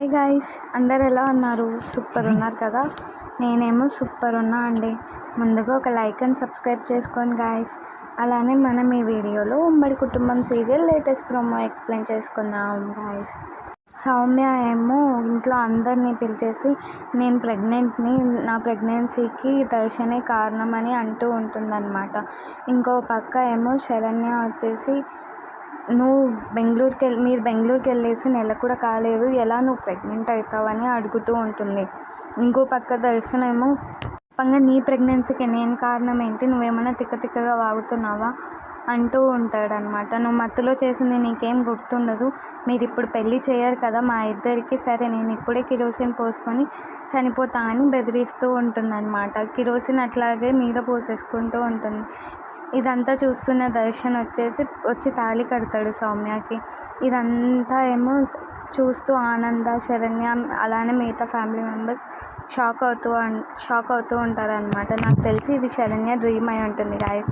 Hey guys, అందరు ఎలా ఉన్నారు? సూపర్ ఉన్నారు కదా. నేనేమో సూపర్ ఉన్నా అండి. ముందుగా ఒక లైక్ అండ్ సబ్స్క్రైబ్ చేసుకోండి గైస్. అలానే మనం ఈ వీడియోలో ఉమ్మడి కుటుంబం సీరియల్ లేటెస్ట్ ప్రోమో ఎక్స్ప్లెయిన్ చేసుకుందాం గైస్. సౌమ్య ఏమో ఇంట్లో అందరినీ పిలిచేసి నేను ప్రెగ్నెంట్ని, నా ప్రెగ్నెన్సీకి దర్శనే కారణం అని అంటూ ఉంటుందన్నమాట. ఇంకో పక్క ఏమో శరణ్య వచ్చేసి మీరు బెంగళూరుకి వెళ్ళేసి నెల కూడా కాలేదు, ఎలా నువ్వు ప్రెగ్నెంట్ అవుతావని అడుగుతూ ఉంటుంది. ఇంకో పక్క దర్శన్ ఏమో పంగా నీ ప్రెగ్నెన్సీకి నేను కారణం ఏంటి, నువ్వేమైనా తిక్కగా వాగుతున్నావా అంటూ ఉంటాడనమాట. నువ్వు మత్తులో చేసింది నీకేం గుర్తుండదు, మీరు ఇప్పుడు పెళ్ళి చేయరు కదా మా ఇద్దరికి, సరే నేను ఇప్పుడే కిరోసిన్ పోసుకొని చనిపోతా అని బెదిరిస్తూ ఉంటుందన్నమాట. కిరోసిన్ అట్లాగే మీద పోసేసుకుంటూ ఉంటుంది. ఇదంతా చూస్తున్న దర్శన్ వచ్చి తాళి కడతాడు సౌమ్యకి. ఇదంతా ఏమో చూస్తూ ఆనంద, శరణ్య అలానే మిగతా ఫ్యామిలీ మెంబర్స్ షాక్ అవుతూ ఉంటారనమాట. నాకు తెలిసి ఇది శరణ్య డ్రీమ్ అయి ఉంటుంది గాయస్.